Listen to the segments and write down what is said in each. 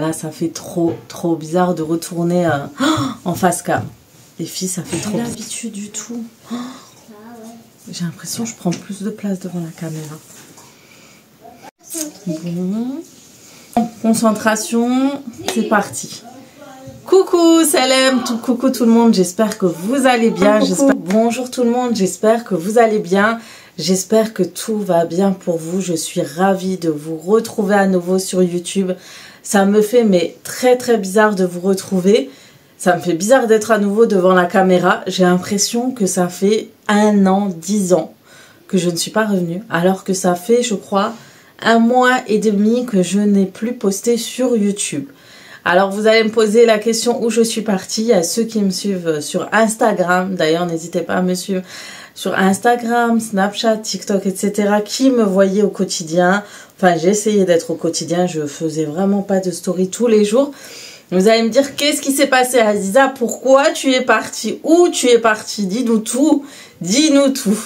Là, ça fait trop bizarre de retourner en face cam. Les filles, ça fait trop l'habitude du tout. J'ai l'impression que je prends plus de place devant la caméra. Bon. Concentration, c'est parti. Coucou Salem, coucou tout le monde, j'espère que vous allez bien. Bonjour tout le monde, j'espère que vous allez bien. J'espère que tout va bien pour vous. Je suis ravie de vous retrouver à nouveau sur YouTube. Ça me fait très bizarre de vous retrouver. Ça me fait bizarre d'être à nouveau devant la caméra. J'ai l'impression que ça fait 1 an, 10 ans que je ne suis pas revenue. Alors que ça fait, je crois, 1 mois et demi que je n'ai plus posté sur YouTube. Alors vous allez me poser la question où je suis partie. À ceux qui me suivent sur Instagram, d'ailleurs n'hésitez pas à me suivre sur Instagram, Snapchat, TikTok, etc. qui me voyaient au quotidien. Enfin, j'ai essayé d'être au quotidien, je faisais vraiment pas de story tous les jours. Vous allez me dire, qu'est-ce qui s'est passé Aziza? Pourquoi tu es partie? Où tu es partie? Dis-nous tout, dis-nous tout.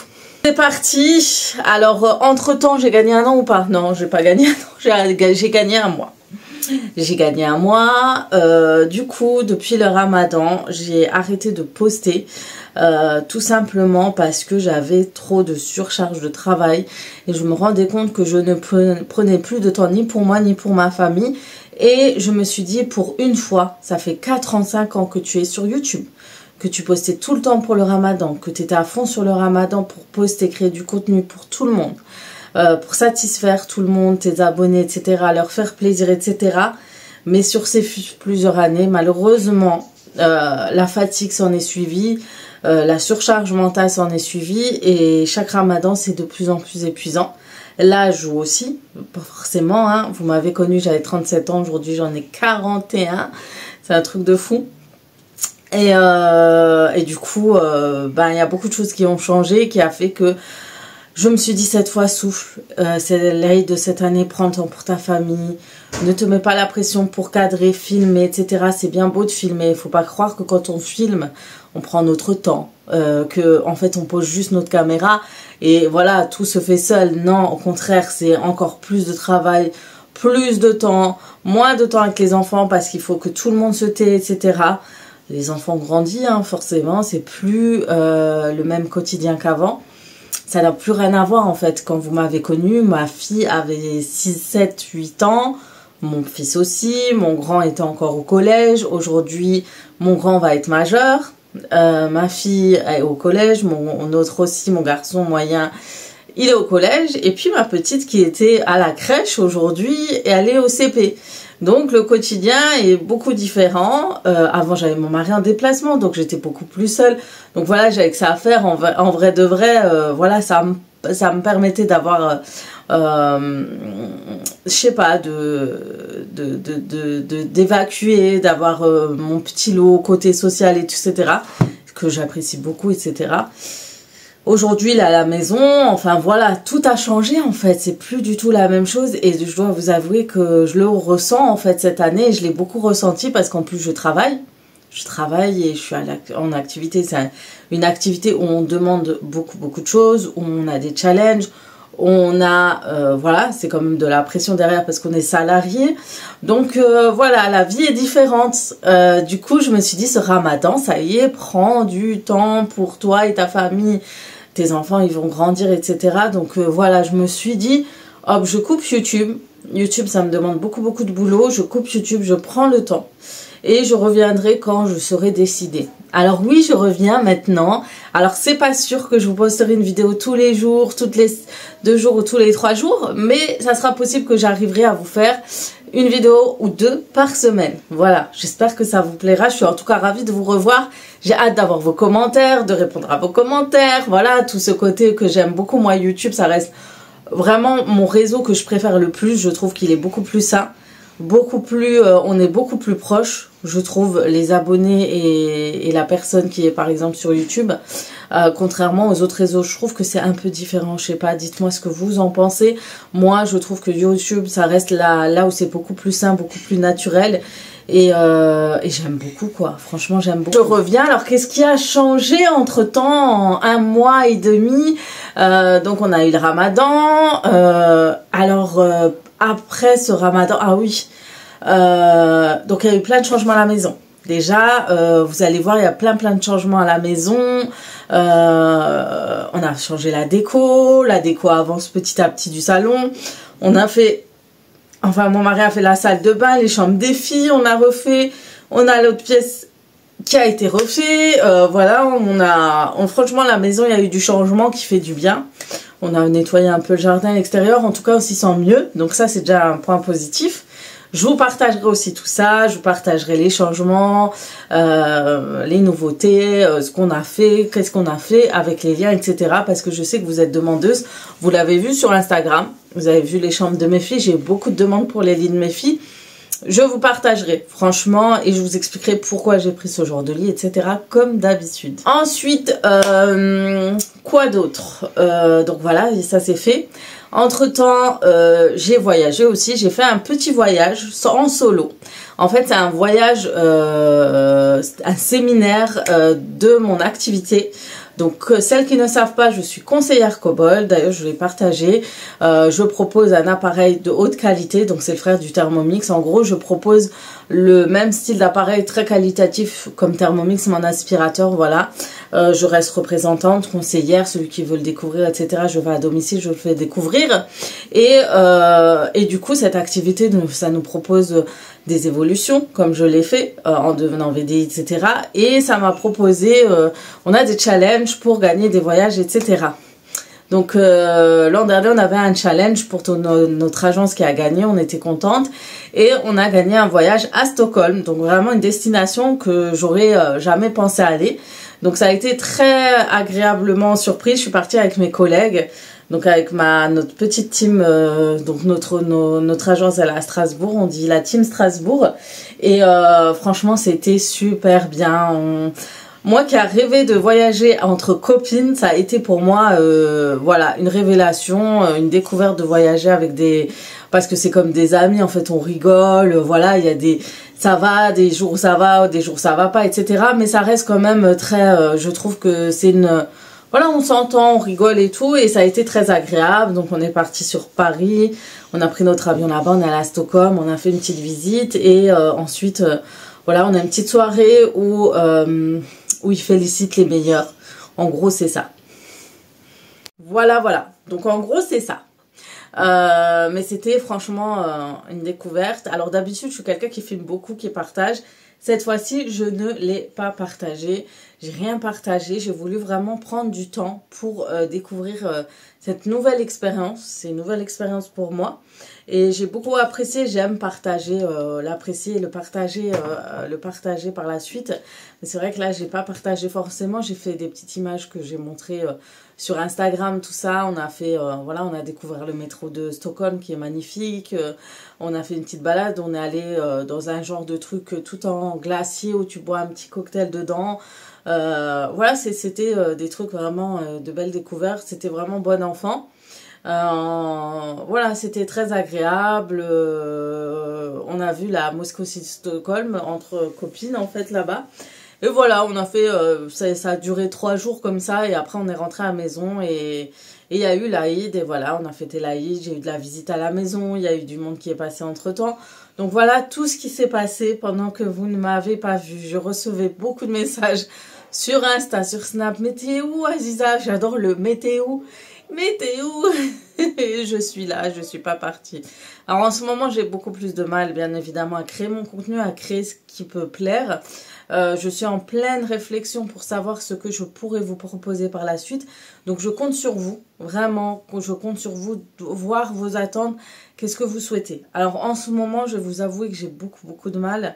C'est parti. Alors, entre-temps, j'ai gagné 1 an ou pas? Non, j'ai pas gagné 1 an, j'ai gagné 1 mois. J'ai gagné 1 mois. Du coup, depuis le Ramadan, j'ai arrêté de poster. Tout simplement parce que j'avais trop de surcharge de travail et je me rendais compte que je ne prenais plus de temps ni pour moi ni pour ma famille. Et je me suis dit, pour une fois, ça fait 4 ans, 5 ans que tu es sur YouTube, que tu postais tout le temps pour le Ramadan, que tu étais à fond sur le Ramadan pour poster, créer du contenu pour tout le monde, pour satisfaire tout le monde, tes abonnés, etc., leur faire plaisir, etc. Mais sur ces plusieurs années, malheureusement, la fatigue s'en est suivie, la surcharge mentale s'en est suivie et chaque Ramadan, c'est de plus en plus épuisant. L'âge joue aussi, pas forcément, hein. Vous m'avez connu, j'avais 37 ans, aujourd'hui j'en ai 41, c'est un truc de fou. Et du coup, il y a beaucoup de choses qui ont changé, qui a fait que je me suis dit cette fois souffle, c'est l'Aïd de cette année, prends le temps pour ta famille, ne te mets pas la pression pour cadrer, filmer, etc. C'est bien beau de filmer, il faut pas croire que quand on filme, on prend notre temps, que en fait on pose juste notre caméra et voilà, tout se fait seul. Non, au contraire, c'est encore plus de travail, plus de temps, moins de temps avec les enfants parce qu'il faut que tout le monde se tait, etc. Les enfants grandissent, hein, forcément, c'est plus le même quotidien qu'avant. Ça n'a plus rien à voir en fait. Quand vous m'avez connue, ma fille avait 6, 7, 8 ans. Mon fils aussi. Mon grand était encore au collège. Aujourd'hui, mon grand va être majeur. Ma fille est au collège. Mon autre aussi, mon garçon moyen, il est au collège. Et puis ma petite qui était à la crèche aujourd'hui, elle est au CP. Donc le quotidien est beaucoup différent. Avant j'avais mon mari en déplacement, donc j'étais beaucoup plus seule. Donc voilà, j'avais que ça à faire. En vrai de vrai, voilà, ça me permettait d'avoir, je sais pas, d'évacuer, d'avoir mon petit lot côté social, etc. que j'apprécie beaucoup, etc. Aujourd'hui, là, à la maison, enfin voilà, tout a changé en fait, c'est plus du tout la même chose et je dois vous avouer que je le ressens en fait cette année et je l'ai beaucoup ressenti parce qu'en plus je travaille et je suis en activité, c'est une activité où on demande beaucoup de choses, où on a des challenges, on a, voilà, c'est quand même de la pression derrière parce qu'on est salarié. Donc voilà, la vie est différente. Du coup, je me suis dit, ce Ramadan, ça y est, prends du temps pour toi et ta famille. Tes enfants, ils vont grandir, etc. Donc voilà, je me suis dit, hop, je coupe YouTube. YouTube, ça me demande beaucoup de boulot. Je coupe YouTube, je prends le temps. Et je reviendrai quand je serai décidée. Alors oui, je reviens maintenant. Alors c'est pas sûr que je vous posterai une vidéo tous les jours, toutes les 2 jours ou tous les 3 jours. Mais ça sera possible que j'arriverai à vous faire une vidéo ou 2 par semaine. Voilà, j'espère que ça vous plaira. Je suis en tout cas ravie de vous revoir. J'ai hâte d'avoir vos commentaires, de répondre à vos commentaires. Voilà, tout ce côté que j'aime beaucoup. Moi, YouTube, ça reste vraiment mon réseau que je préfère le plus. Je trouve qu'il est beaucoup plus sain. Beaucoup plus, on est beaucoup plus proche, je trouve, les abonnés et la personne qui est par exemple sur YouTube, contrairement aux autres réseaux. Je trouve que c'est un peu différent, je sais pas, dites-moi ce que vous en pensez. Moi, je trouve que YouTube, ça reste là où c'est beaucoup plus sain, beaucoup plus naturel. Et j'aime beaucoup quoi, franchement j'aime beaucoup. Je reviens, alors qu'est-ce qui a changé entre temps en 1 mois et demi? Donc on a eu le Ramadan, après ce Ramadan, ah oui, Donc il y a eu plein de changements à la maison. Déjà, vous allez voir, il y a plein de changements à la maison. On a changé la déco avance petit à petit du salon. On a fait, enfin mon mari a fait la salle de bain, les chambres des filles, on a refait. On a l'autre pièce qui a été refait. Voilà, franchement la maison, il y a eu du changement qui fait du bien. On a nettoyé un peu le jardin extérieur, en tout cas on s'y sent mieux. Donc ça c'est déjà un point positif. Je vous partagerai aussi tout ça, je vous partagerai les changements, les nouveautés, ce qu'on a fait, qu'est-ce qu'on a fait avec les liens, etc. Parce que je sais que vous êtes demandeuses. Vous l'avez vu sur Instagram, vous avez vu les chambres de mes filles. J'ai eu beaucoup de demandes pour les lits de mes filles. Je vous partagerai franchement et je vous expliquerai pourquoi j'ai pris ce genre de lit, etc. comme d'habitude. Ensuite, quoi d'autre? Donc voilà, ça c'est fait. Entre temps, j'ai voyagé aussi. J'ai fait un petit voyage en solo. En fait, c'est un voyage, un séminaire de mon activité. Donc, celles qui ne savent pas, je suis conseillère Cobol. D'ailleurs, je l'ai partagé. Je propose un appareil de haute qualité. Donc, c'est le frère du Thermomix. En gros, je propose le même style d'appareil très qualitatif comme Thermomix, mon aspirateur. Voilà. Je reste représentante, conseillère. Celui qui veut le découvrir, etc. Je vais à domicile, je le fais découvrir. Et du coup, cette activité, ça nous propose des évolutions, comme je l'ai fait en devenant VDI, etc. Et ça m'a proposé, on a des challenges pour gagner des voyages, etc. Donc l'an dernier, on avait un challenge pour notre agence qui a gagné, on était contente. Et on a gagné un voyage à Stockholm, donc vraiment une destination que j'aurais jamais pensé aller. Donc ça a été très agréablement surprise, je suis partie avec mes collègues. Donc avec notre petite team, donc notre agence elle est à Strasbourg, on dit la team Strasbourg. Et franchement c'était super bien. Moi qui a rêvé de voyager entre copines, ça a été pour moi voilà une révélation, une découverte de voyager avec parce que c'est comme des amis en fait, on rigole, voilà, il y a ça va, des jours où ça va, des jours où ça va pas, etc. Mais ça reste quand même très, je trouve que c'est voilà, on s'entend, on rigole et tout, et ça a été très agréable. Donc on est parti sur Paris, on a pris notre avion là-bas, on est allé à Stockholm, on a fait une petite visite, et ensuite, voilà, on a une petite soirée où ils félicitent les meilleurs. En gros, c'est ça. Voilà. Donc en gros, c'est ça. Mais c'était franchement une découverte. Alors d'habitude, je suis quelqu'un qui filme beaucoup, qui partage. Cette fois-ci, je ne l'ai pas partagé. J'ai rien partagé. J'ai voulu vraiment prendre du temps pour découvrir cette nouvelle expérience. C'est une nouvelle expérience pour moi. Et j'ai beaucoup apprécié. J'aime partager, l'apprécier et le partager par la suite. Mais c'est vrai que là, j'ai pas partagé forcément. J'ai fait des petites images que j'ai montrées sur Instagram, tout ça. On a fait, voilà, on a découvert le métro de Stockholm qui est magnifique. On a fait une petite balade. On est allé dans un genre de truc tout en glacier où tu bois un petit cocktail dedans. Voilà, c'était des trucs vraiment de belles découvertes. C'était vraiment bon enfant. Voilà, c'était très agréable. On a vu la Moscow City Stockholm entre copines en fait là-bas. Et voilà, on a fait, ça a duré 3 jours comme ça, et après on est rentré à la maison, et il y a eu l'Aïd, et voilà, on a fêté l'Aïd, j'ai eu de la visite à la maison, il y a eu du monde qui est passé entre temps. Donc voilà tout ce qui s'est passé pendant que vous ne m'avez pas vu. Je recevais beaucoup de messages sur Insta, sur Snap. Mais t'es où, Aziza? J'adore le météo. Météo. Et je suis là, je suis pas partie. Alors en ce moment, j'ai beaucoup plus de mal, bien évidemment, à créer mon contenu, à créer ce qui peut plaire. Je suis en pleine réflexion pour savoir ce que je pourrais vous proposer par la suite. Donc je compte sur vous, vraiment, je compte sur vous, voir vos attentes, qu'est-ce que vous souhaitez. Alors en ce moment, je vais vous avouer que j'ai beaucoup de mal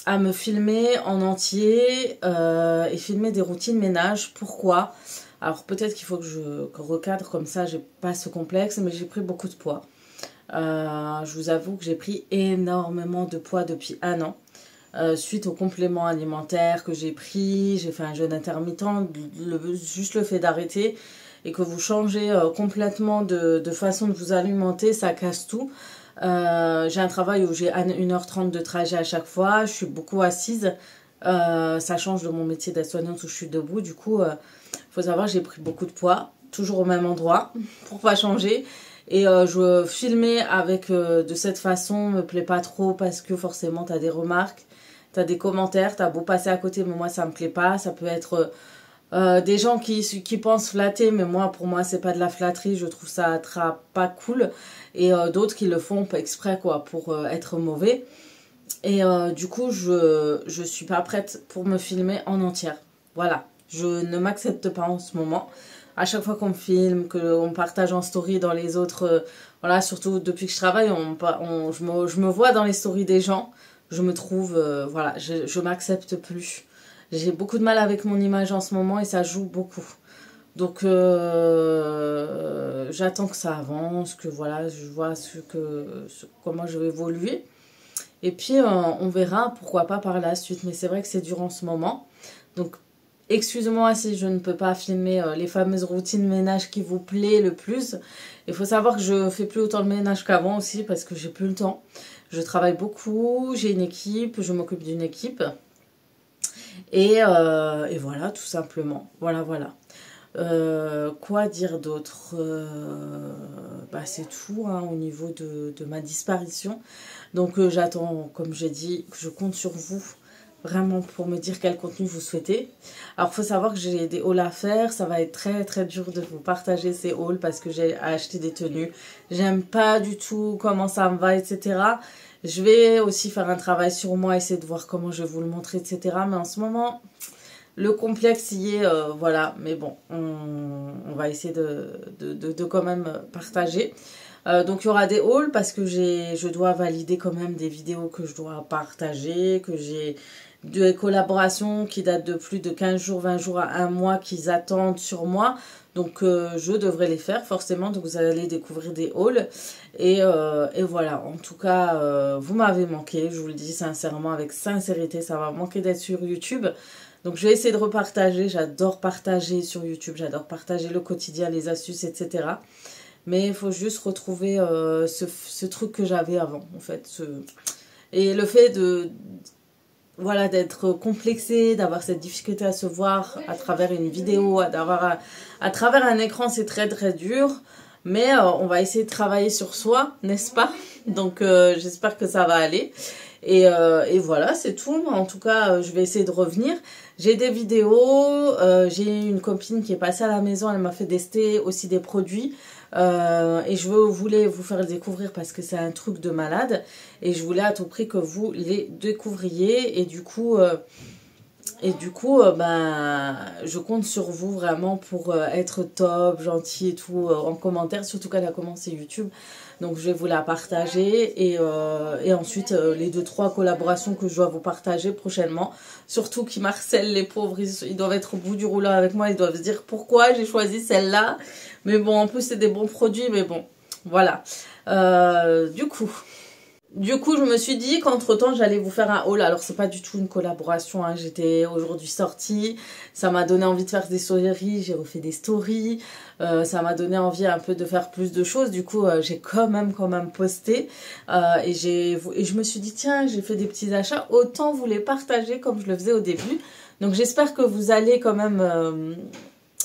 à me filmer en entier et filmer des routines ménage. Pourquoi? Alors peut-être qu'il faut que je recadre comme ça, j'ai pas ce complexe, mais j'ai pris beaucoup de poids. Je vous avoue que j'ai pris énormément de poids depuis 1 an. Suite aux compléments alimentaires que j'ai pris, j'ai fait un jeûne intermittent, juste le fait d'arrêter et que vous changez complètement de façon de vous alimenter, ça casse tout. J'ai un travail où j'ai 1h30 de trajet à chaque fois, je suis beaucoup assise, ça change de mon métier d'aide-soignante où je suis debout. Du coup, faut savoir, j'ai pris beaucoup de poids, toujours au même endroit pour pas changer. Et filmer avec de cette façon me plaît pas trop parce que forcément t'as des remarques, t'as des commentaires, t'as beau passer à côté, mais moi ça me plaît pas. Ça peut être des gens qui pensent flatter, mais moi pour moi c'est pas de la flatterie, je trouve ça pas cool. Et d'autres qui le font exprès quoi, pour être mauvais. Et du coup je suis pas prête pour me filmer en entière. Voilà, je ne m'accepte pas en ce moment. À chaque fois qu'on me filme, qu'on partage en story dans les autres... voilà, surtout depuis que je travaille, je me vois dans les stories des gens. Je me trouve... voilà, je m'accepte plus. J'ai beaucoup de mal avec mon image en ce moment et ça joue beaucoup. Donc, j'attends que ça avance, que voilà, je vois comment je vais évoluer. Et puis, on verra, pourquoi pas par la suite. Mais c'est vrai que c'est dur en ce moment. Donc, excusez-moi si je ne peux pas filmer les fameuses routines ménage qui vous plaît le plus. Il faut savoir que je fais plus autant de ménage qu'avant aussi parce que j'ai plus le temps. Je travaille beaucoup, j'ai une équipe, je m'occupe d'une équipe. Et voilà, tout simplement. Voilà. Quoi dire d'autre c'est tout hein, au niveau de ma disparition. Donc j'attends, comme j'ai dit, que je compte sur vous vraiment pour me dire quel contenu vous souhaitez. Alors il faut savoir que j'ai des hauls à faire, ça va être très très dur de vous partager ces hauls parce que j'ai acheté des tenues. J'aime pas du tout comment ça me va, etc. Je vais aussi faire un travail sur moi, essayer de voir comment je vais vous le montrer, etc. Mais en ce moment, le complexe y est, voilà. Mais bon, on va essayer de quand même partager. Donc il y aura des hauls parce que je dois valider quand même des vidéos que je dois partager, que j'ai des collaborations qui datent de plus de 15 jours, 20 jours à un mois qu'ils attendent sur moi. Donc je devrais les faire forcément, donc vous allez découvrir des hauls. Et voilà, en tout cas, vous m'avez manqué, je vous le dis sincèrement, avec sincérité, ça va manquer d'être sur YouTube. Donc je vais essayer de repartager, j'adore partager sur YouTube, j'adore partager le quotidien, les astuces, etc. Mais il faut juste retrouver ce truc que j'avais avant, en fait. Et le fait voilà, d'être complexé, d'avoir cette difficulté à se voir à travers une vidéo, à travers un écran, c'est très très dur. Mais on va essayer de travailler sur soi, n'est-ce pas? Donc j'espère que ça va aller. Et voilà, c'est tout. En tout cas, je vais essayer de revenir. J'ai des vidéos, j'ai une copine qui est passée à la maison, elle m'a fait tester aussi des produits. Et je voulais vous faire le découvrir parce que c'est un truc de malade. Et je voulais à tout prix que vous les découvriez. Et du coup, je compte sur vous vraiment pour être top, gentil et tout en commentaire. Surtout qu'elle a commencé YouTube. Donc je vais vous la partager. Et ensuite, les 2-3 collaborations que je dois vous partager prochainement. Surtout qui m'harcèlent les pauvres. Ils doivent être au bout du rouleau avec moi. Ils doivent se dire pourquoi j'ai choisi celle-là. Mais bon, en plus c'est des bons produits. Mais bon, voilà. Du coup, je me suis dit qu'entre temps j'allais vous faire un haul. Alors c'est pas du tout une collaboration, hein. J'étais aujourd'hui sortie, ça m'a donné envie de faire des stories, j'ai refait des stories, ça m'a donné envie un peu de faire plus de choses. Du coup j'ai quand même posté et je me suis dit tiens, j'ai fait des petits achats, autant vous les partager comme je le faisais au début. Donc j'espère que vous allez quand même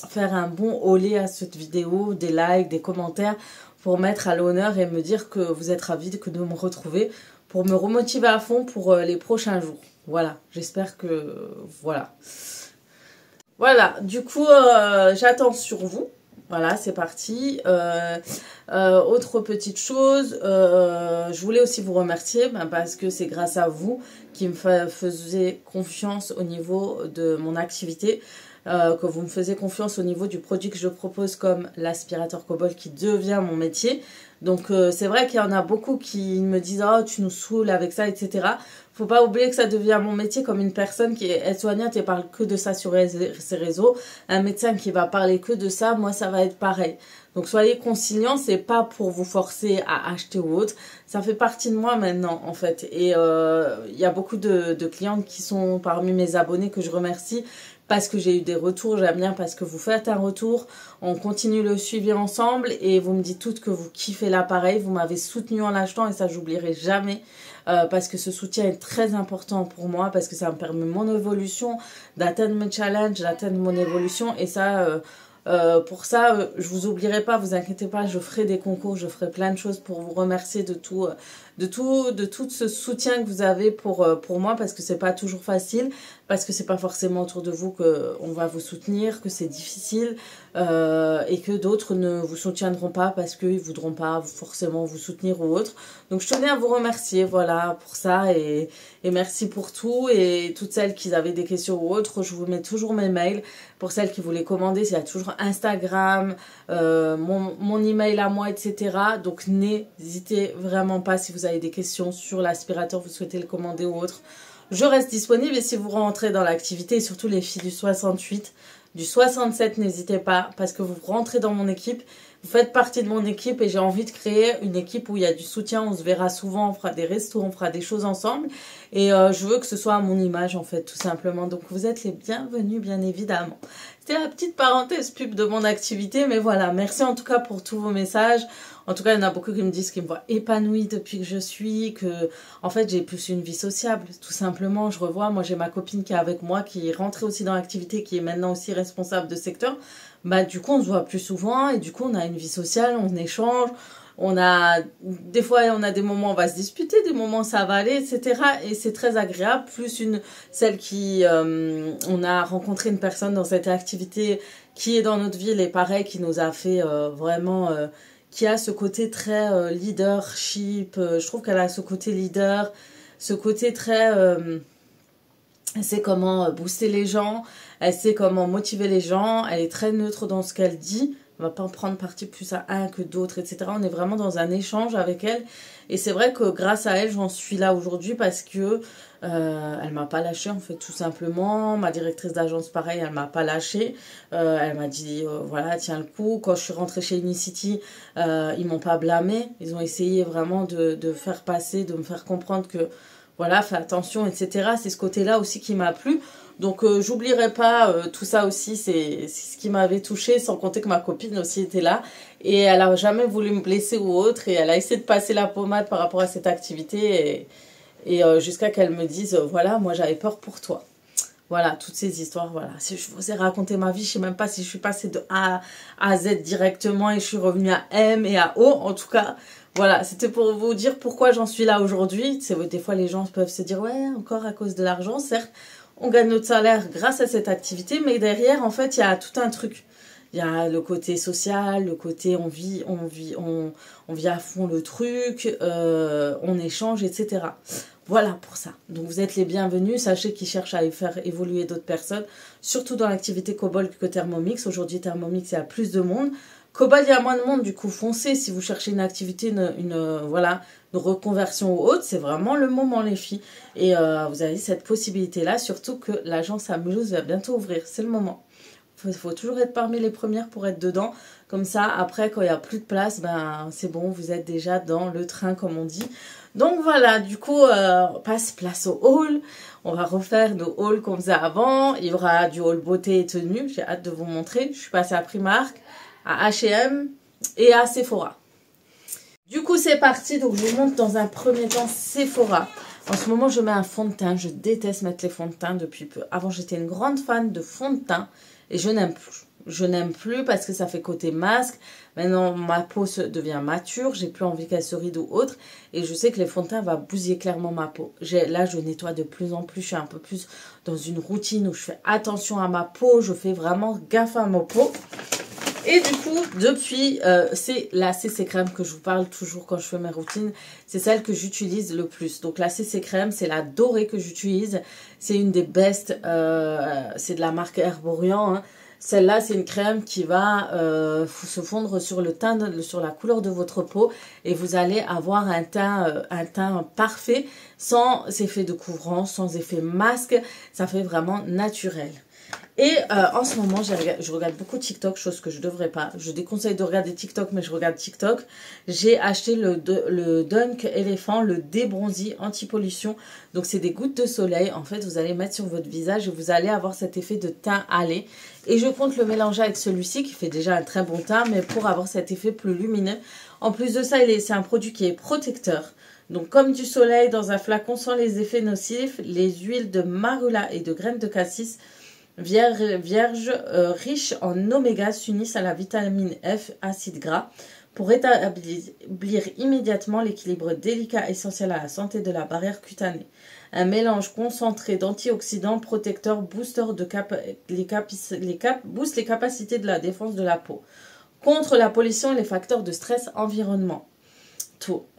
faire un bon haulé à cette vidéo, des likes, des commentaires, pour mettre à l'honneur et me dire que vous êtes ravis de me retrouver, pour me remotiver à fond pour les prochains jours. Voilà, j'espère que... Voilà. Voilà, du coup, j'attends sur vous. Voilà, c'est parti. Autre petite chose, je voulais aussi vous remercier parce que c'est grâce à vous qui me faisiez confiance au niveau de mon activité. Que vous me faisiez confiance au niveau du produit que je propose comme l'aspirateur Cobalt qui devient mon métier. Donc c'est vrai qu'il y en a beaucoup qui me disent « Oh, tu nous saoules avec ça, etc. » Faut pas oublier que ça devient mon métier comme une personne qui est aide-soignante et parle que de ça sur ses réseaux. Un médecin qui va parler que de ça, moi ça va être pareil. Donc soyez conciliants, c'est pas pour vous forcer à acheter ou autre. Ça fait partie de moi maintenant en fait. Et il y a beaucoup de clientes qui sont parmi mes abonnés que je remercie. Parce que j'ai eu des retours, j'aime bien parce que vous faites un retour, on continue le suivi ensemble et vous me dites toutes que vous kiffez l'appareil, vous m'avez soutenu en l'achetant et ça j'oublierai jamais parce que ce soutien est très important pour moi parce que ça me permet mon évolution, d'atteindre mes challenges, d'atteindre mon évolution et ça Pour ça, je vous oublierai pas, vous inquiétez pas, je ferai des concours, je ferai plein de choses pour vous remercier de tout ce soutien que vous avez pour moi, parce que c'est pas toujours facile, parce que c'est pas forcément autour de vous qu'on va vous soutenir, que c'est difficile, et que d'autres ne vous soutiendront pas parce qu'ils voudront pas forcément vous soutenir ou autre. Donc je tenais à vous remercier, voilà, pour ça, et merci pour tout. Et toutes celles qui avaient des questions ou autres, je vous mets toujours mes mails. Pour celles qui voulaient commander, il y a toujours Instagram, mon email à moi, etc. Donc n'hésitez vraiment pas si vous avez des questions sur l'aspirateur, vous souhaitez le commander ou autre. Je reste disponible, et si vous rentrez dans l'activité, et surtout les filles du 68, du 67, n'hésitez pas, parce que vous rentrez dans mon équipe, vous faites partie de mon équipe, et j'ai envie de créer une équipe où il y a du soutien, on se verra souvent, on fera des restos, on fera des choses ensemble, et je veux que ce soit à mon image en fait, tout simplement. Donc vous êtes les bienvenus, bien évidemment. C'était la petite parenthèse pub de mon activité, mais voilà, merci en tout cas pour tous vos messages. En tout cas, il y en a beaucoup qui me disent qu'ils me voient épanouie depuis que je suis, que en fait j'ai plus une vie sociable, tout simplement. Je revois, moi j'ai ma copine qui est avec moi, qui est rentrée aussi dans l'activité, qui est maintenant aussi responsable de secteur. Bah du coup on se voit plus souvent, et du coup on a une vie sociale, on échange, on a des fois on a des moments où on va se disputer, des moments ça va aller, etc. Et c'est très agréable. Plus celle qui on a rencontré une personne dans cette activité qui est dans notre ville, et pareil, qui nous a fait vraiment qui a ce côté très leadership. Je trouve qu'elle a ce côté leader, ce côté très elle sait comment booster les gens, elle sait comment motiver les gens, elle est très neutre dans ce qu'elle dit, on va pas en prendre parti plus à un que d'autres, etc. On est vraiment dans un échange avec elle, et c'est vrai que grâce à elle, j'en suis là aujourd'hui, parce que elle m'a pas lâché en fait, tout simplement. Ma directrice d'agence, pareil, elle m'a pas lâché. Elle m'a dit voilà, tiens le coup. Quand je suis rentrée chez Unicity, ils m'ont pas blâmé, ils ont essayé vraiment de faire passer, de me faire comprendre que voilà, fais attention, etc. C'est ce côté-là aussi qui m'a plu. Donc j'oublierai pas tout ça aussi, c'est ce qui m'avait touchée, sans compter que ma copine aussi était là, et elle a jamais voulu me blesser ou autre, et elle a essayé de passer la pommade par rapport à cette activité, et jusqu'à qu'elle me dise voilà, moi j'avais peur pour toi. Voilà, toutes ces histoires, voilà. Si je vous ai raconté ma vie, je sais même pas si je suis passée de A à Z directement et je suis revenue à M et à O, en tout cas. Voilà, c'était pour vous dire pourquoi j'en suis là aujourd'hui. Des fois, les gens peuvent se dire, ouais, encore à cause de l'argent, certes. On gagne notre salaire grâce à cette activité, mais derrière, en fait, il y a tout un truc. Il y a le côté social, le côté on vit à fond le truc, on échange, etc. Voilà pour ça. Donc vous êtes les bienvenus. Sachez qu'ils cherchent à faire évoluer d'autres personnes, surtout dans l'activité Cobalt que Thermomix. Aujourd'hui, Thermomix, il y a plus de monde. Cobalt, il y a moins de monde, du coup, foncez. Si vous cherchez une activité, voilà, une reconversion ou autre, c'est vraiment le moment, les filles. Et vous avez cette possibilité-là, surtout que l'agence à Mulhouse va bientôt ouvrir. C'est le moment. Il faut toujours être parmi les premières pour être dedans. Comme ça, après, quand il n'y a plus de place, ben c'est bon, vous êtes déjà dans le train, comme on dit. Donc voilà, du coup, on passe place au haul. On va refaire nos hauls qu'on faisait avant. Il y aura du haul beauté et tenue. J'ai hâte de vous montrer. Je suis passée à Primark, à H&M et à Sephora. Du coup, c'est parti. Donc, je vous montre dans un premier temps Sephora. En ce moment, je mets un fond de teint. Je déteste mettre les fonds de teint depuis peu. Avant, j'étais une grande fan de fond de teint. Et je n'aime plus. Je n'aime plus parce que ça fait côté masque. Maintenant, ma peau devient mature. J'ai plus envie qu'elle se ride ou autre. Et je sais que les fonds de teint vont bousiller clairement ma peau. Là, je nettoie de plus en plus. Je suis un peu plus dans une routine où je fais attention à ma peau. Je fais vraiment gaffe à ma peau. Et du coup, depuis, c'est la CC crème que je vous parle toujours quand je fais mes routines. C'est celle que j'utilise le plus. Donc la CC crème, c'est la dorée que j'utilise. C'est une des best. C'est de la marque Herborian. Hein. Celle-là, c'est une crème qui va se fondre sur le teint, sur la couleur de votre peau. Et vous allez avoir un teint parfait, sans effet de couvrance, sans effet masque. Ça fait vraiment naturel. Et en ce moment, je regarde beaucoup TikTok, chose que je ne devrais pas. Je déconseille de regarder TikTok, mais je regarde TikTok. J'ai acheté le Dunk Elephant, le débronzi anti-pollution. Donc, c'est des gouttes de soleil. En fait, vous allez mettre sur votre visage et vous allez avoir cet effet de teint hâlé. Et je compte le mélanger avec celui-ci qui fait déjà un très bon teint, mais pour avoir cet effet plus lumineux. En plus de ça, c'est un produit qui est protecteur. Donc, comme du soleil dans un flacon sans les effets nocifs, les huiles de marula et de graines de cassis vierge riche en oméga s'unissent à la vitamine F, acide gras, pour rétablir immédiatement l'équilibre délicat essentiel à la santé de la barrière cutanée. Un mélange concentré d'antioxydants protecteurs booste les capacités de la défense de la peau, contre la pollution et les facteurs de stress environnement.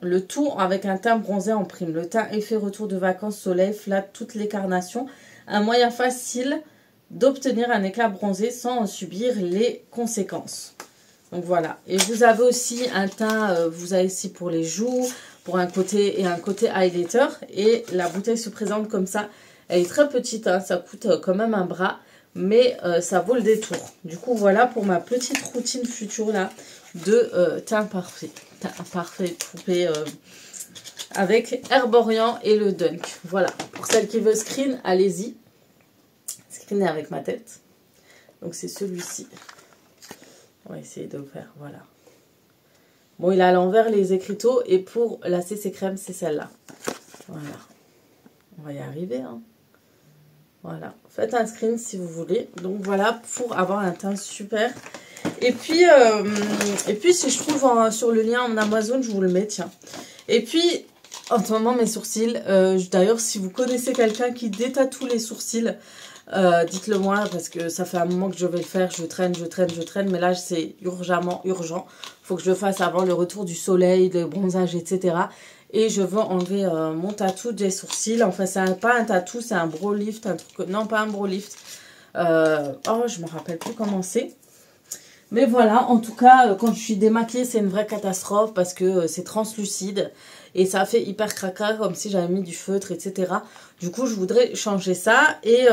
Le tout avec un teint bronzé en prime. Le teint effet retour de vacances soleil flatte toute les carnations. Un moyen facile d'obtenir un éclat bronzé sans en subir les conséquences. Donc voilà. Et vous avez aussi un teint, vous avez ici pour les joues, pour un côté et un côté highlighter. Et la bouteille se présente comme ça. Elle est très petite, hein, ça coûte quand même un bras, mais ça vaut le détour. Du coup, voilà pour ma petite routine future là de teint parfait. Parfait, poupée avec Herborian et le Dunk. Voilà, pour celle qui veut screen, allez-y. Screener avec ma tête. Donc c'est celui-ci. On va essayer de le faire, voilà. Bon, il a à l'envers les écriteaux et pour la CC crème, c'est celle-là. Voilà. On va y arriver, hein. Voilà, faites un screen si vous voulez. Donc voilà, pour avoir un teint super. Et puis si je trouve sur le lien en Amazon, je vous le mets, tiens. Et puis, en ce moment, mes sourcils, d'ailleurs, si vous connaissez quelqu'un qui détatoue les sourcils, dites-le moi, parce que ça fait un moment que je vais le faire, je traîne, mais là, c'est urgemment urgent. Il faut que je le fasse avant le retour du soleil, le bronzage, etc. Et je veux enlever mon tatou des sourcils. Enfin, c'est pas un tatou, c'est un brow lift, un truc... Non, pas un brow lift. Oh, je me rappelle plus comment c'est. Mais voilà, en tout cas, quand je suis démaquillée, c'est une vraie catastrophe parce que c'est translucide et ça fait hyper cracra comme si j'avais mis du feutre, etc. Du coup, je voudrais changer ça. Et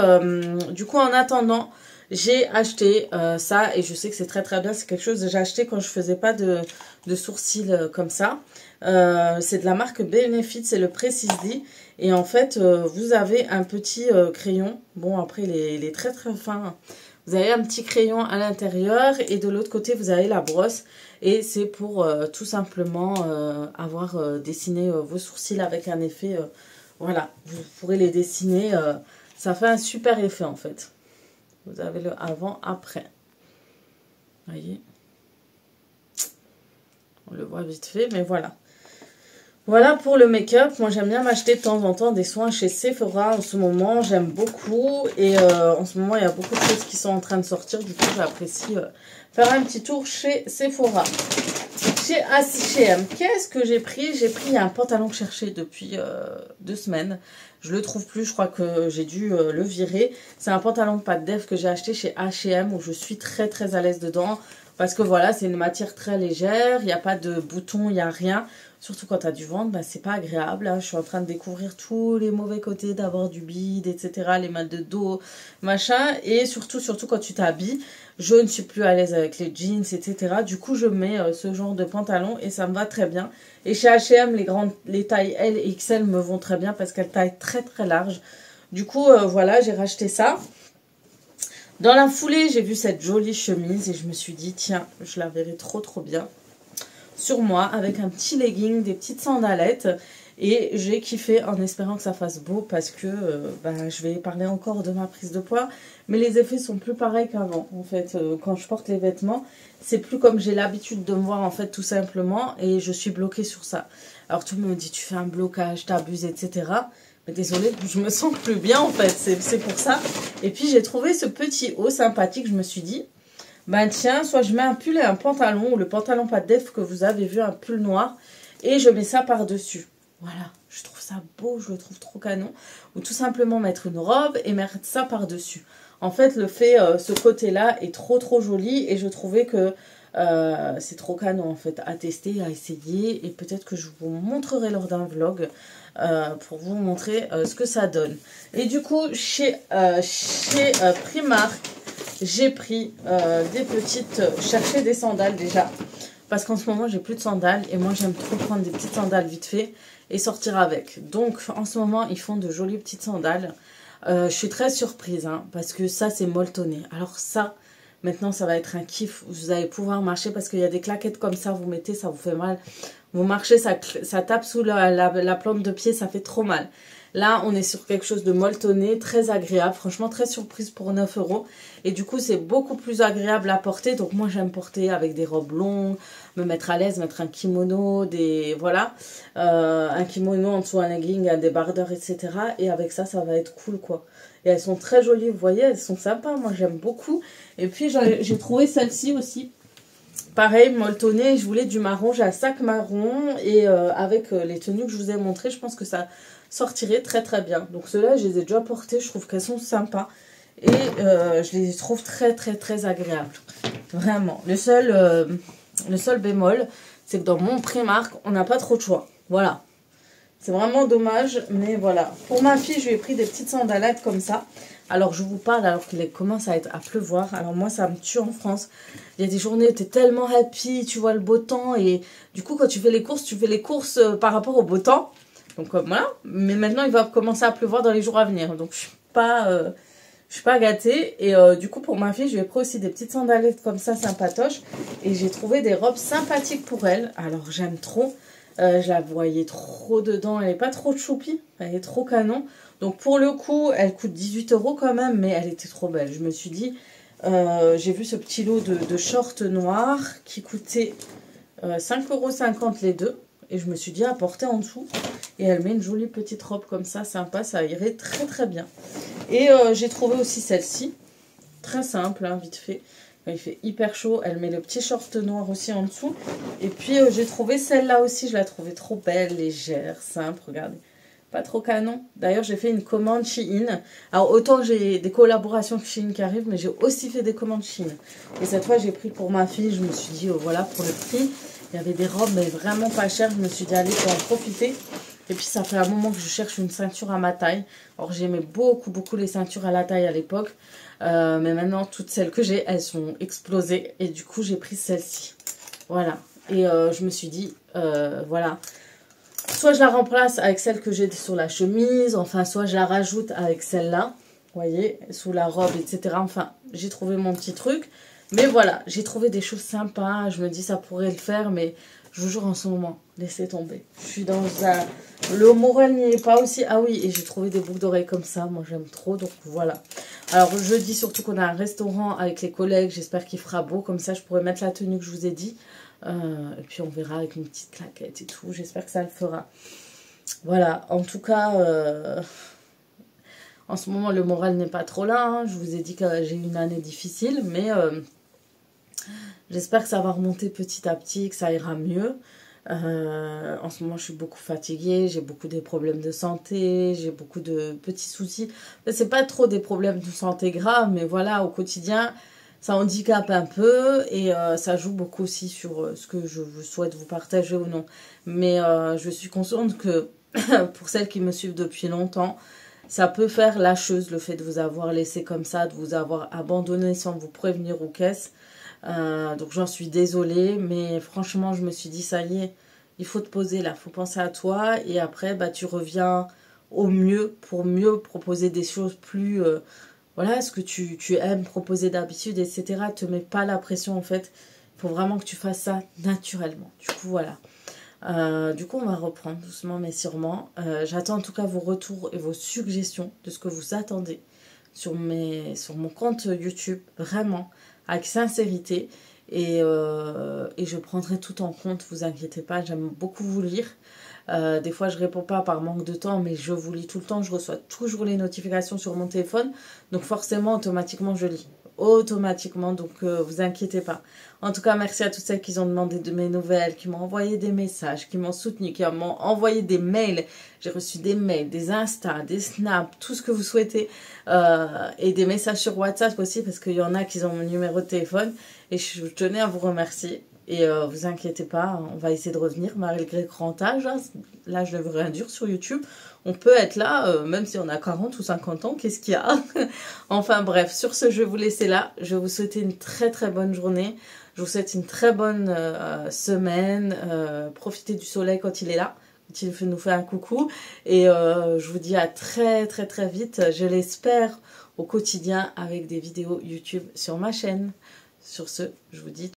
du coup, en attendant, j'ai acheté ça et je sais que c'est très très bien. C'est quelque chose que j'ai acheté quand je faisais pas de sourcils comme ça. C'est de la marque Benefit, c'est le Precisely. Et en fait, vous avez un petit crayon. Bon, après, il est très très fin. Vous avez un petit crayon à l'intérieur et de l'autre côté, vous avez la brosse. Et c'est pour tout simplement avoir dessiné vos sourcils avec un effet... voilà, vous pourrez les dessiner. Ça fait un super effet en fait. Vous avez le avant-après. Vous voyez? On le voit vite fait, mais voilà. Voilà pour le make-up. Moi, j'aime bien m'acheter de temps en temps des soins chez Sephora en ce moment. J'aime beaucoup. Et en ce moment, il y a beaucoup de choses qui sont en train de sortir. Du coup, j'apprécie faire un petit tour chez Sephora. Chez H&M, qu'est-ce que j'ai pris? J'ai pris un pantalon que je cherchais depuis 2 semaines. Je le trouve plus. Je crois que j'ai dû le virer. C'est un pantalon de pâte def que j'ai acheté chez H&M où je suis très très à l'aise dedans. Parce que voilà, c'est une matière très légère. Il n'y a pas de boutons, il n'y a rien. Surtout quand tu as du ventre, bah, c'est pas agréable. Hein. Je suis en train de découvrir tous les mauvais côtés d'avoir du bide, etc. Les mal de dos, machin. Et surtout quand tu t'habilles, je ne suis plus à l'aise avec les jeans, etc. Du coup, je mets ce genre de pantalon et ça me va très bien. Et chez H&M, les tailles L et XL me vont très bien parce qu'elles taillent très très large. Du coup, voilà, j'ai racheté ça. Dans la foulée, j'ai vu cette jolie chemise et je me suis dit, tiens, je la verrai trop trop bien sur moi avec un petit legging, des petites sandalettes et j'ai kiffé en espérant que ça fasse beau parce que je vais parler encore de ma prise de poids mais les effets sont plus pareils qu'avant en fait. Quand je porte les vêtements, c'est plus comme j'ai l'habitude de me voir en fait tout simplement et je suis bloquée sur ça. Alors tout le monde me dit tu fais un blocage, t'abuses, etc. Mais désolée, je me sens plus bien en fait, c'est pour ça. Et puis j'ai trouvé ce petit haut sympathique, je me suis dit ben tiens, soit je mets un pull et un pantalon, ou le pantalon pas def que vous avez vu, un pull noir, et je mets ça par-dessus. Voilà, je trouve ça beau, je le trouve trop canon. Ou tout simplement mettre une robe et mettre ça par-dessus. En fait, ce côté-là est trop trop joli, et je trouvais que c'est trop canon en fait, à tester, à essayer, et peut-être que je vous montrerai lors d'un vlog pour vous montrer ce que ça donne. Et du coup, chez Primark, j'ai pris des petites... chercher des sandales déjà. Parce qu'en ce moment, j'ai plus de sandales. Et moi, j'aime trop prendre des petites sandales vite fait et sortir avec. Donc, en ce moment, ils font de jolies petites sandales. Je suis très surprise. Hein, parce que ça, c'est molletonné. Alors ça, maintenant, ça va être un kiff. Vous allez pouvoir marcher parce qu'il y a des claquettes comme ça. Vous mettez, ça vous fait mal. Vous marchez, ça tape sous la plante de pied. Ça fait trop mal. Là, on est sur quelque chose de molletonné, très agréable. Franchement, très surprise pour 9 €. Et du coup, c'est beaucoup plus agréable à porter. Donc moi, j'aime porter avec des robes longues, me mettre à l'aise, mettre un kimono, voilà. Un kimono en dessous, un legging, un débardeur, etc. Et avec ça, ça va être cool, quoi. Et elles sont très jolies, vous voyez, elles sont sympas. Moi, j'aime beaucoup. Et puis, j'ai trouvé celle-ci aussi. Pareil, molletonné, je voulais du marron, j'ai un sac marron et avec les tenues que je vous ai montrées, je pense que ça sortirait très très bien. Donc ceux-là, je les ai déjà portés, je trouve qu'elles sont sympas et je les trouve très très très agréables. Vraiment. Le seul bémol, c'est que dans mon Primark, on n'a pas trop de choix. Voilà. C'est vraiment dommage, mais voilà. Pour ma fille, je lui ai pris des petites sandalettes comme ça. Alors, je vous parle alors qu'il commence à pleuvoir. Alors, moi, ça me tue en France. Il y a des journées où tu es tellement happy, tu vois le beau temps. Et du coup, quand tu fais les courses par rapport au beau temps. Donc, voilà. Mais maintenant, il va commencer à pleuvoir dans les jours à venir. Donc, je suis pas gâtée. Et du coup, pour ma fille, je lui ai pris aussi des petites sandalettes comme ça, sympatoches. Et j'ai trouvé des robes sympathiques pour elle. Alors, j'aime trop. Je la voyais trop dedans. Elle n'est pas trop choupi. Elle est trop canon. Donc pour le coup, elle coûte 18 € quand même. Mais elle était trop belle. Je me suis dit, j'ai vu ce petit lot de shorts noirs qui coûtait 5,50 € les deux. Et je me suis dit à porter en dessous. Et elle met une jolie petite robe comme ça, sympa. Ça irait très très bien. Et j'ai trouvé aussi celle-ci. Très simple, hein, vite fait. Il fait hyper chaud. Elle met le petit short noir aussi en dessous. Et puis, j'ai trouvé celle-là aussi. Je la trouvais trop belle, légère, simple. Regardez. Pas trop canon. D'ailleurs, j'ai fait une commande Shein. Alors, autant j'ai des collaborations Shein qui arrivent, mais j'ai aussi fait des commandes Shein. Et cette fois, j'ai pris pour ma fille. Je me suis dit, voilà, pour le prix. Il y avait des robes, mais vraiment pas chères. Je me suis dit, allez, faut en profiter. Et puis, ça fait un moment que je cherche une ceinture à ma taille. Alors, j'aimais beaucoup, beaucoup les ceintures à la taille à l'époque. Mais maintenant, toutes celles que j'ai, elles sont explosées. Et du coup, j'ai pris celle-ci. Voilà. Et je me suis dit, voilà. Soit je la remplace avec celle que j'ai sur la chemise. Enfin, soit je la rajoute avec celle-là. Vous voyez, sous la robe, etc. Enfin, j'ai trouvé mon petit truc. Mais voilà, j'ai trouvé des choses sympas. Je me dis, ça pourrait le faire. Mais je vous jure, en ce moment, laissez tomber. Je suis dans un... Le moral n'y est pas aussi. Ah oui, et j'ai trouvé des boucles d'oreilles comme ça. Moi, j'aime trop. Donc, voilà. Alors, je dis surtout qu'on a un restaurant avec les collègues. J'espère qu'il fera beau. Comme ça, je pourrais mettre la tenue que je vous ai dit. Et puis, on verra avec une petite claquette et tout. J'espère que ça le fera. Voilà. En tout cas, en ce moment, le moral n'est pas trop là. Hein. Je vous ai dit que j'ai eu une année difficile. Mais j'espère que ça va remonter petit à petit, que ça ira mieux. En ce moment, je suis beaucoup fatiguée, j'ai beaucoup de problèmes de santé, j'ai beaucoup de petits soucis. C'est pas trop des problèmes de santé graves, mais voilà, au quotidien, ça handicape un peu et ça joue beaucoup aussi sur ce que je vous souhaite vous partager ou non. Mais je suis consciente que pour celles qui me suivent depuis longtemps, ça peut faire lâcheuse le fait de vous avoir laissé comme ça, de vous avoir abandonné sans vous prévenir ou qu'est-ce. Donc j'en suis désolée, mais franchement je me suis dit ça y est, il faut te poser là, il faut penser à toi et après bah, tu reviens au mieux pour mieux proposer des choses plus, voilà, ce que tu aimes proposer d'habitude, etc. Te mets pas la pression en fait, il faut vraiment que tu fasses ça naturellement. Du coup voilà. Du coup on va reprendre doucement mais sûrement. J'attends en tout cas vos retours et vos suggestions de ce que vous attendez sur mon compte YouTube, vraiment, avec sincérité. Et je prendrai tout en compte, vous inquiétez pas, j'aime beaucoup vous lire. Des fois je réponds pas par manque de temps, mais je vous lis tout le temps, je reçois toujours les notifications sur mon téléphone. Donc forcément, automatiquement, je lis. Automatiquement, donc vous inquiétez pas. En tout cas, merci à toutes celles qui ont demandé de mes nouvelles, qui m'ont envoyé des messages, qui m'ont soutenu, qui m'ont envoyé des mails. J'ai reçu des mails, des Insta, des Snaps, tout ce que vous souhaitez. Et des messages sur WhatsApp aussi, parce qu'il y en a qui ont mon numéro de téléphone. Et je tenais à vous remercier. Et vous inquiétez pas, on va essayer de revenir malgré le grand âge. Hein. Là, je ne veux rien dire sur YouTube. On peut être là, même si on a 40 ou 50 ans, qu'est-ce qu'il y a? Enfin bref, sur ce, je vais vous laisser là. Je vais vous souhaiter une très très bonne journée. Je vous souhaite une très bonne semaine. Profitez du soleil quand il est là. Quand il nous fait un coucou. Et je vous dis à très très très vite. Je l'espère au quotidien avec des vidéos YouTube sur ma chaîne. Sur ce, je vous dis